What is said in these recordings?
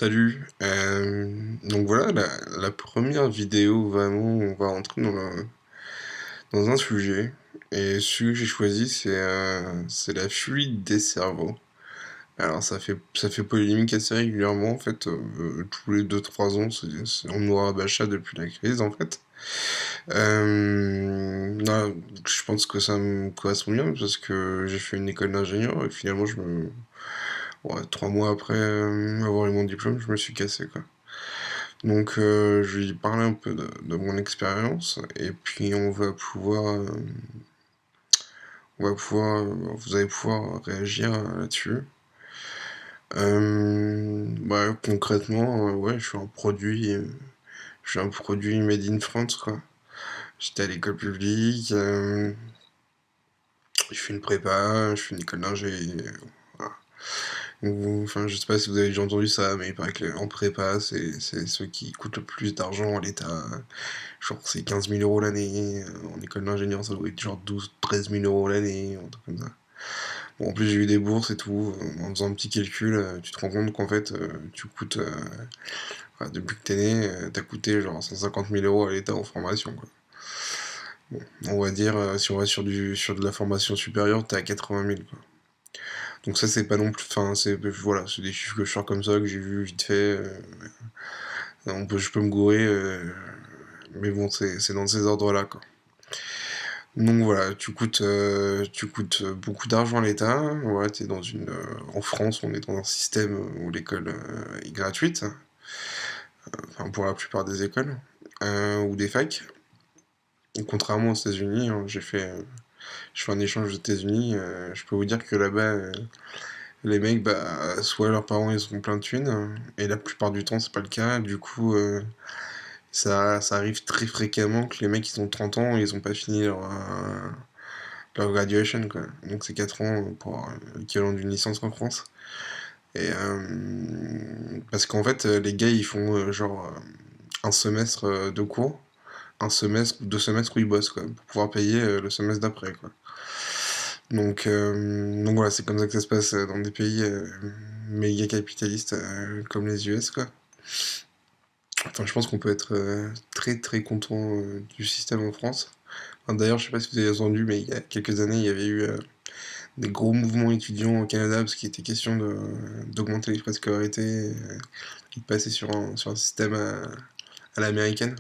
Salut, donc voilà la première vidéo vraiment où on va rentrer dans un sujet et celui que j'ai choisi c'est la fuite des cerveaux. Alors ça fait polémique assez régulièrement en fait, tous les 2 3 ans on nous rabâche ça depuis la crise en fait. Non, je pense que ça me correspond bien parce que j'ai fait une école d'ingénieur et finalement ouais, 3 mois après avoir eu mon diplôme, je me suis cassé quoi. Donc, je vais lui parler un peu de mon expérience, et puis vous allez pouvoir réagir là-dessus. Bah, concrètement, ouais, je suis un produit made in France, quoi. J'étais à l'école publique, je fais une prépa, je fais une école d'ingé, voilà. Enfin, je sais pas si vous avez déjà entendu ça, mais il paraît que en prépa, c'est ceux qui coûtent le plus d'argent à l'État. Genre, c'est 15 000 € l'année. En école d'ingénieur, ça doit être genre 12 13 000 € l'année, un truc comme ça. Bon, en plus, j'ai eu des bourses et tout. En faisant un petit calcul, tu te rends compte qu'en fait, enfin, depuis que t'es né, t'as coûté genre 150 000 € à l'État en formation, quoi. Bon, on va dire, si on va sur de la formation supérieure, t'es à 80 000, quoi. Donc ça, c'est pas non plus... Enfin, voilà, c'est des chiffres que je sors comme ça, que j'ai vu vite fait. Je peux me gourer, mais bon, c'est dans ces ordres-là, quoi. Donc voilà, tu coûtes beaucoup d'argent à l'État. Voilà, en France, on est dans un système où l'école est gratuite, enfin pour la plupart des écoles ou des facs. Et contrairement aux États-Unis, hein, je fais un échange aux États-Unis. Je peux vous dire que là-bas, les mecs, bah, soit leurs parents ils ont plein de thunes, et la plupart du temps c'est pas le cas. Du coup, ça arrive très fréquemment que les mecs ils ont 30 ans et ils ont pas fini leur graduation, quoi. Donc c'est 4 ans pour l'équivalent d'une licence en France. Et parce qu'en fait, les gars, ils font genre un semestre de cours, un semestre ou 2 semestres où ils bossent, quoi, pour pouvoir payer le semestre d'après, quoi. Donc voilà, c'est comme ça que ça se passe dans des pays méga capitalistes comme les US, quoi. Enfin, je pense qu'on peut être très très content du système en France. Enfin, d'ailleurs, je sais pas si vous avez entendu, mais il y a quelques années, il y avait eu des gros mouvements étudiants au Canada parce qu'il était question d'augmenter les frais de scolarité et de passer sur un système à l'américaine.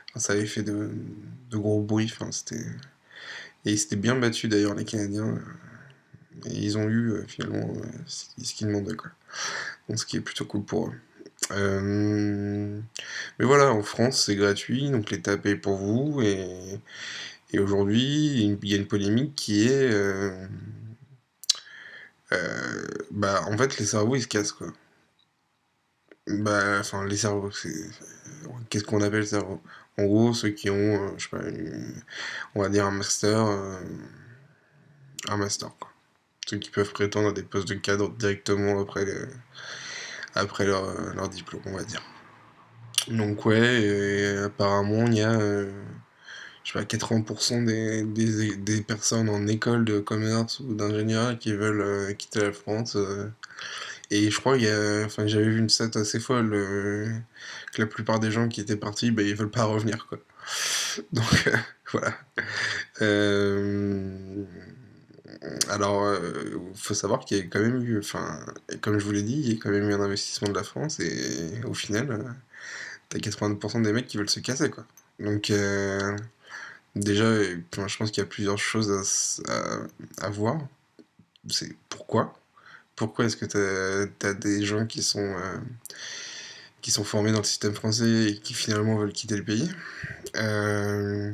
Enfin, ça avait fait de gros bruits. Enfin, et ils s'étaient bien battus d'ailleurs, les Canadiens. Et ils ont eu finalement ce qu'ils demandaient, quoi. Donc ce qui est plutôt cool pour eux. Mais voilà, en France c'est gratuit, donc l'État paye pour vous. Et aujourd'hui, il y a une polémique qui est bah, en fait, les cerveaux, ils se cassent, quoi. Bah, enfin, les cerveaux, qu'est-ce qu'on appelle cerveau? En gros, ceux qui ont, je sais pas, on va dire un master, quoi. Ceux qui peuvent prétendre à des postes de cadre directement après leur diplôme, on va dire. Donc ouais, et apparemment, il y a, je sais pas, 80% des personnes en école de commerce ou d'ingénieur qui veulent quitter la France. Et je crois enfin, j'avais vu une stat assez folle, que la plupart des gens qui étaient partis, bah, ils veulent pas revenir, quoi. Donc, voilà. Euh, alors, faut savoir qu'il y a quand même eu, enfin, comme je vous l'ai dit, il y a quand même eu un investissement de la France, et au final, t'as 80% des mecs qui veulent se casser, quoi. Donc, déjà, enfin, je pense qu'il y a plusieurs choses à voir. C'est pourquoi? Pourquoi est-ce que t'as des gens qui sont formés dans le système français et qui finalement veulent quitter le pays? Euh,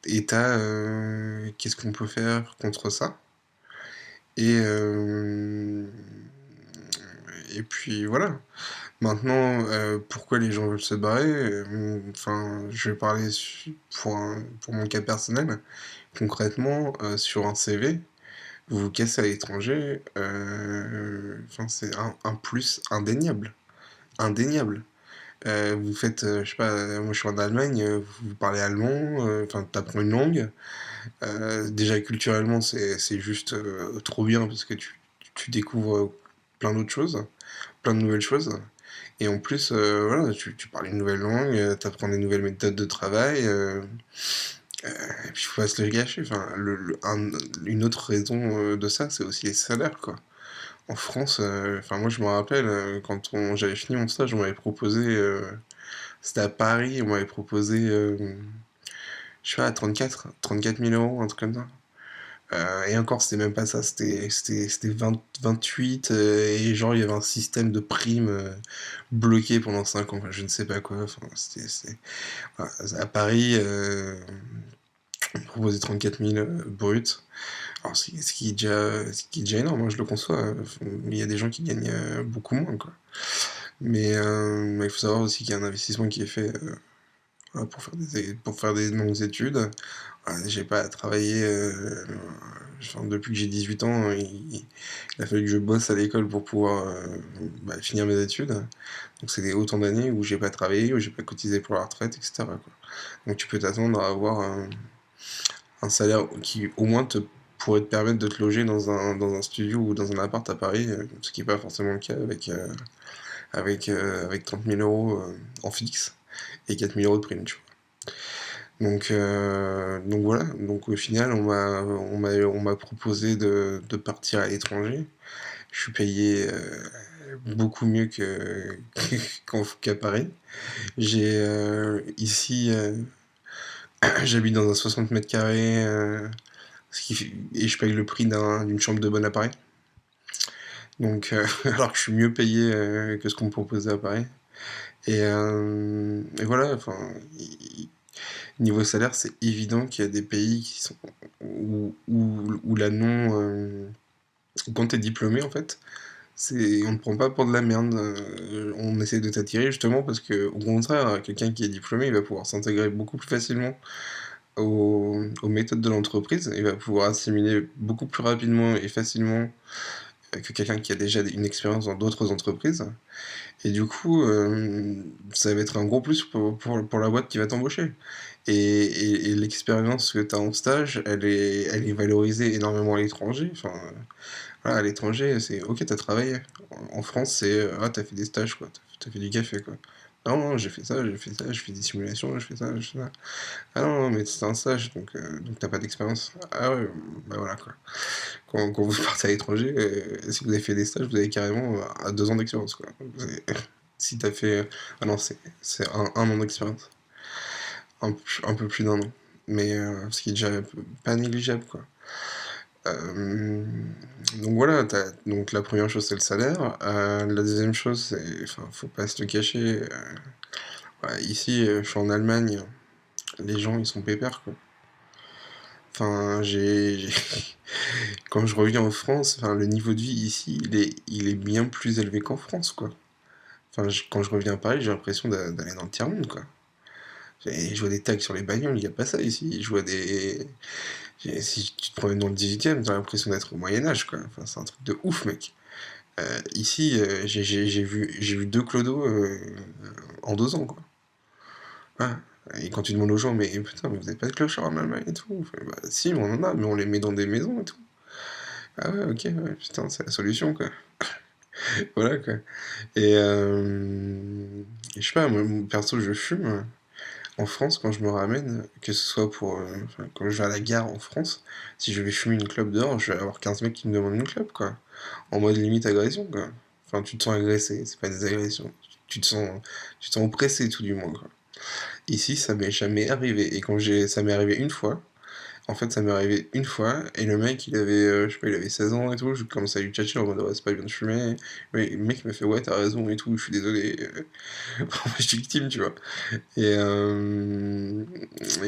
et qu'est-ce qu'on peut faire contre ça? Et, euh, et puis voilà. Maintenant, pourquoi les gens veulent se barrer? Enfin, je vais parler pour mon cas personnel. Concrètement, sur un CV, vous vous cassez à l'étranger, enfin, c'est un plus indéniable. Indéniable. Vous faites, je sais pas, moi je suis en Allemagne, vous parlez allemand, enfin t'apprends une langue. Déjà culturellement c'est juste trop bien parce que tu découvres plein d'autres choses, plein de nouvelles choses. Et en plus, voilà, tu parles une nouvelle langue, tu apprends des nouvelles méthodes de travail, et puis faut pas se le gâcher. Enfin, une autre raison de ça, c'est aussi les salaires, quoi. En France, enfin moi je me rappelle, quand j'avais fini mon stage, on m'avait proposé, c'était à Paris, on m'avait proposé, je sais pas, 34 000 euros, un truc comme ça. Et encore, c'était même pas ça, c'était 28, et genre, il y avait un système de primes bloqué pendant 5 ans, enfin, je ne sais pas quoi. Enfin, voilà, à Paris, on me proposait 34 000 bruts. Alors, ce qui est déjà énorme, hein, je le conçois. Il y a des gens qui gagnent beaucoup moins, quoi. Mais il faut savoir aussi qu'il y a un investissement qui est fait voilà, pour faire des longues études. Voilà, j'ai pas travaillé enfin, depuis que j'ai 18 ans, il a fallu que je bosse à l'école pour pouvoir finir mes études. Donc c'est des autant d'années où j'ai pas travaillé, où j'ai pas cotisé pour la retraite, etc., quoi. Donc tu peux t'attendre à avoir un salaire qui au moins pourrait te permettre de te loger dans un studio ou dans un appart à Paris, ce qui n'est pas forcément le cas avec 30 000 euros en fixe et 4 000 euros de prime, tu vois. Donc voilà, donc au final on m'a proposé de partir à l'étranger. Je suis payé beaucoup mieux qu'à Paris. J'ai ici j'habite dans un 60 mètres carrés et je paye le prix d'une chambre de bonne à Paris. Donc alors que je suis mieux payé que ce qu'on me proposait à Paris. Et voilà, enfin, niveau salaire, c'est évident qu'il y a des pays qui sont où la non quand t'es diplômé en fait, on ne prend pas pour de la merde. On essaie de t'attirer justement parce que au contraire, quelqu'un qui est diplômé, il va pouvoir s'intégrer beaucoup plus facilement aux méthodes de l'entreprise. Il va pouvoir assimiler beaucoup plus rapidement et facilement que quelqu'un qui a déjà une expérience dans d'autres entreprises. Et du coup, ça va être un gros plus pour la boîte qui va t'embaucher. Et l'expérience que tu as en stage, elle est valorisée énormément à l'étranger. Enfin, voilà, à l'étranger, c'est ok, t'as travaillé. En France, c'est ah, t'as fait des stages, quoi. T'as fait du café, quoi. Non, non, j'ai fait ça, je fais des simulations, je fais ça, je fais ça. Ah non, non, mais c'est un stage, donc t'as pas d'expérience. Ah ouais, bah voilà, quoi. Quand vous partez à l'étranger, si vous avez fait des stages, vous avez carrément 2 ans d'expérience, quoi. Si t'as fait. Ah non, c'est un an d'expérience. Un peu plus d'un an. Mais ce qui est déjà pas négligeable, quoi. Euh, donc voilà, donc la première chose c'est le salaire. La deuxième chose c'est, enfin, faut pas se le cacher. Ouais, ici, je suis en Allemagne, les gens ils sont pépères quoi. Enfin, quand je reviens en France, enfin, le niveau de vie ici, il est bien plus élevé qu'en France quoi. Enfin, quand je reviens à Paris, j'ai l'impression d'aller dans le tiers-monde quoi. Je vois des tags sur les bagnoles, il n'y a pas ça ici. Je vois des. Si tu te promènes dans le 18 e t'as l'impression d'être au Moyen-Âge quoi. Enfin, c'est un truc de ouf mec. Ici, j'ai vu 2 clodos en 2 ans, quoi. Ah, et quand tu demandes aux gens, mais putain, mais vous avez pas de clochard en Allemagne et tout? Enfin, bah, si, on en a, mais on les met dans des maisons et tout. Ah ouais, ok, ouais, putain, c'est la solution, quoi. Voilà, quoi. Et je sais pas, moi, perso, je fume. En France, quand je me ramène, que ce soit enfin, quand je vais à la gare en France, si je vais fumer une clope dehors, je vais avoir 15 mecs qui me demandent une clope, quoi. En mode limite agression, quoi. Enfin, tu te sens agressé, c'est pas des agressions. Tu te sens oppressé, tout du moins, quoi. Ici, ça m'est jamais arrivé. Et ça m'est arrivé une fois. En fait, ça m'est arrivé une fois, et le mec, il avait, je sais pas, il avait 16 ans et tout, je commençais à lui tchatcher en mode, ouais, c'est pas bien de fumer. Mais le mec, il m'a fait, ouais, t'as raison et tout, je suis désolé. Je suis victime, tu vois. Et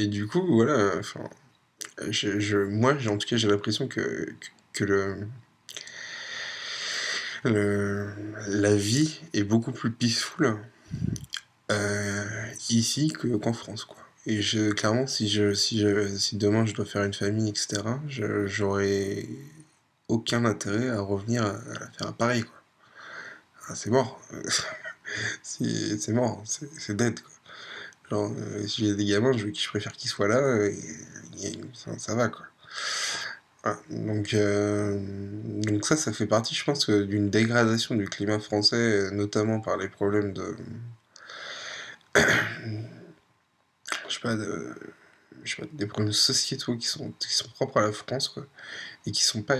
du coup, voilà, enfin, moi, en tout cas, j'ai l'impression que le- la vie est beaucoup plus peaceful ici qu'en France, quoi. Et clairement, si demain je dois faire une famille, etc., j'aurais aucun intérêt à revenir à la faire à Paris, quoi. Ah, c'est mort. C'est mort, c'est dead, quoi. Genre, si j'ai des gamins, je préfère qu'ils soient là, et ça va, quoi. Ah, donc ça fait partie, je pense, d'une dégradation du climat français, notamment par les problèmes de, je sais pas, des problèmes sociétaux qui sont propres à la France, quoi, et qui sont pas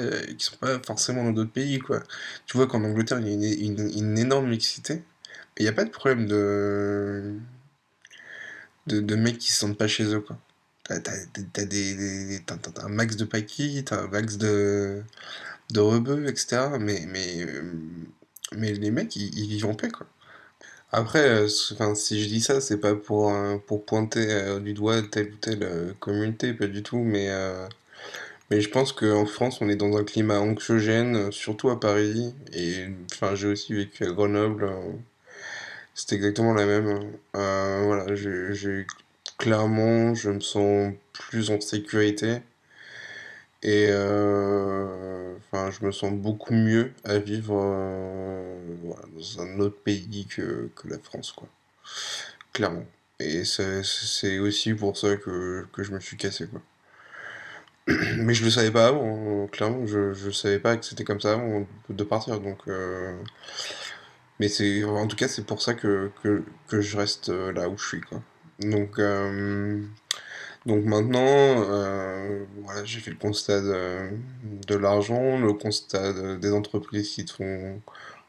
forcément dans d'autres pays, quoi. Tu vois qu'en Angleterre, il y a une énorme mixité, mais il n'y a pas de problème de mecs qui se sentent pas chez eux, quoi. T'as un max de paquis, t'as un max de rebeux, etc. Mais les mecs, ils vivent en paix, quoi. Après, enfin, si je dis ça, c'est pas pour pointer du doigt telle ou telle communauté, pas du tout, mais je pense qu'en France, on est dans un climat anxiogène, surtout à Paris, et enfin, j'ai aussi vécu à Grenoble, c'était exactement la même. Voilà, clairement, je me sens plus en sécurité, et enfin, je me sens beaucoup mieux à vivre voilà, dans un autre pays que la France, quoi. Clairement. Et c'est aussi pour ça que je me suis cassé, quoi. Mais je le savais pas avant, clairement, je savais pas que c'était comme ça avant de partir, donc... Mais en tout cas, c'est pour ça que je reste là où je suis, quoi. Donc, donc maintenant, voilà, j'ai fait le constat de l'argent, le constat des entreprises qui te font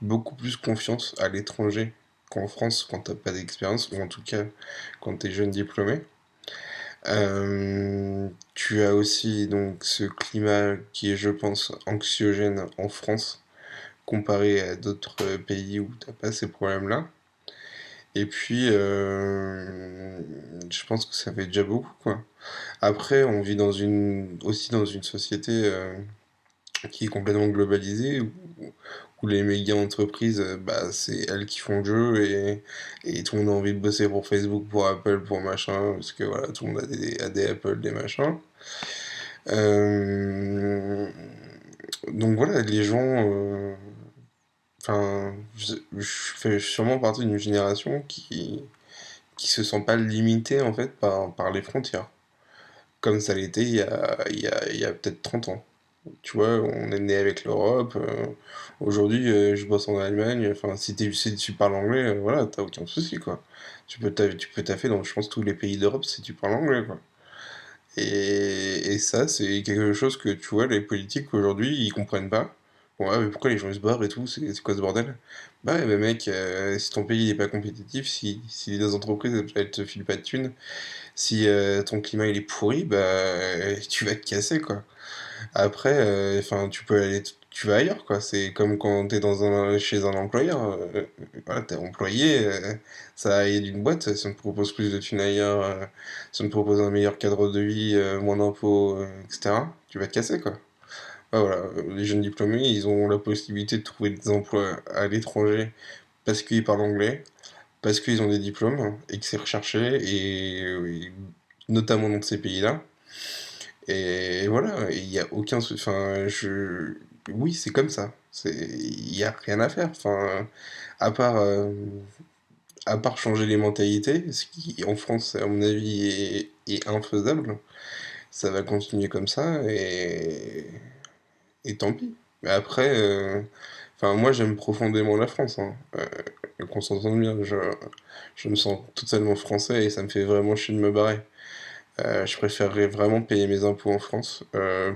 beaucoup plus confiance à l'étranger qu'en France quand t'as pas d'expérience, ou en tout cas quand t'es jeune diplômé. Tu as aussi donc ce climat qui est, je pense, anxiogène en France comparé à d'autres pays où t'as pas ces problèmes-là. Et puis, je pense que ça fait déjà beaucoup, quoi. Après, on vit aussi dans une société qui est complètement globalisée, où les méga entreprises, bah, c'est elles qui font le jeu et tout le monde a envie de bosser pour Facebook, pour Apple, pour machin, parce que voilà, tout le monde a des Apple, des machins. Euh, donc voilà, les gens, enfin, je fais sûrement partie d'une génération qui se sent pas limitée en fait par les frontières, comme ça l'était il y a peut-être 30 ans. Tu vois, on est né avec l'Europe. Aujourd'hui, je bosse en Allemagne. Enfin, si tu parles anglais, voilà, t'as aucun souci, quoi. Tu peux taffer dans, je pense, tous les pays d'Europe si tu parles anglais, quoi. Et ça, c'est quelque chose que, tu vois, les politiques aujourd'hui, ils comprennent pas. Bon, ouais, mais pourquoi les gens ils se barrent et tout? C'est quoi ce bordel? Bah, ouais, bah mec, si ton pays n'est pas compétitif, si les entreprises elles te filent pas de thunes, si ton climat il est pourri, bah tu vas te casser, quoi. Après, enfin, tu vas ailleurs, quoi. C'est comme quand t'es chez un employeur. Voilà, t'es employé, ça aille d'une boîte, si on te propose plus de thunes ailleurs, si on te propose un meilleur cadre de vie, moins d'impôts, etc., tu vas te casser, quoi. Ah, voilà, les jeunes diplômés, ils ont la possibilité de trouver des emplois à l'étranger parce qu'ils parlent anglais, parce qu'ils ont des diplômes, et que c'est recherché, et notamment dans ces pays-là. Et voilà, il n'y a enfin, oui, c'est comme ça. Il n'y a rien à faire. Enfin, à part, euh, à part changer les mentalités, ce qui en France, à mon avis, est infaisable, ça va continuer comme ça et tant pis. Mais après, enfin, moi j'aime profondément la France, hein. Qu'on s'entende bien, je me sens totalement français et ça me fait vraiment chier de me barrer. Je préférerais vraiment payer mes impôts en France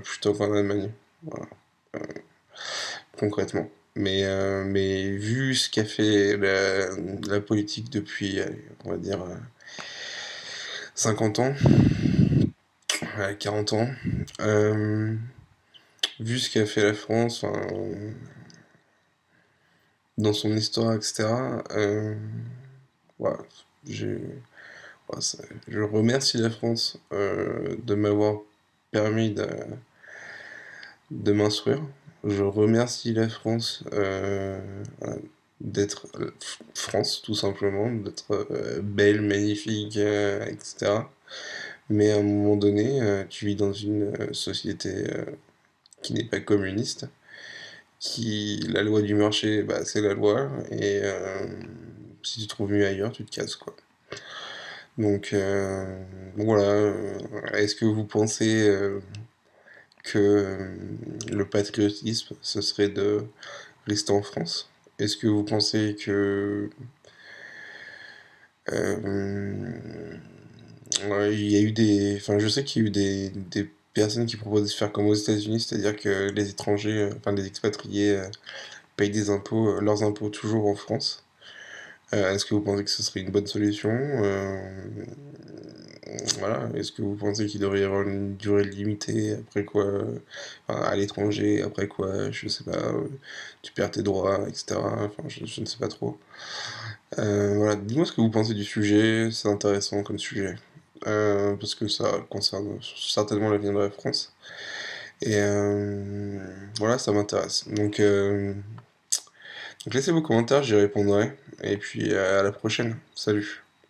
plutôt qu'en Allemagne. Voilà, concrètement. Mais vu ce qu'a fait la politique depuis, allez, on va dire, 50 ans, 40 ans, euh, vu ce qu'a fait la France, enfin, dans son histoire, etc., voilà, j'ai- voilà, je remercie la France de m'avoir permis de m'instruire. Je remercie la France voilà, d'être France, tout simplement, d'être belle, magnifique, etc. Mais à un moment donné, tu vis dans une société qui n'est pas communiste, la loi du marché, bah, c'est la loi, et si tu trouves mieux ailleurs, tu te casses, quoi. Donc voilà, est-ce que vous pensez que le patriotisme, ce serait de rester en France? Est-ce que vous pensez que ouais, il y a eu des, enfin, je sais qu'il y a eu des personnes qui proposent de faire comme aux États-Unis, c'est-à-dire que les étrangers, enfin les expatriés, payent des impôts, leurs impôts toujours en France. Est-ce que vous pensez que ce serait une bonne solution? Voilà. Est-ce que vous pensez qu'il devrait y avoir une durée limitée, après quoi, enfin, à l'étranger, après quoi, je sais pas, tu perds tes droits, etc. Enfin, je ne sais pas trop. Voilà, dis-moi ce que vous pensez du sujet, c'est intéressant comme sujet. Parce que ça concerne certainement l'avenir de la France. Et voilà, ça m'intéresse. Donc laissez vos commentaires, j'y répondrai. Et puis à la prochaine. Salut.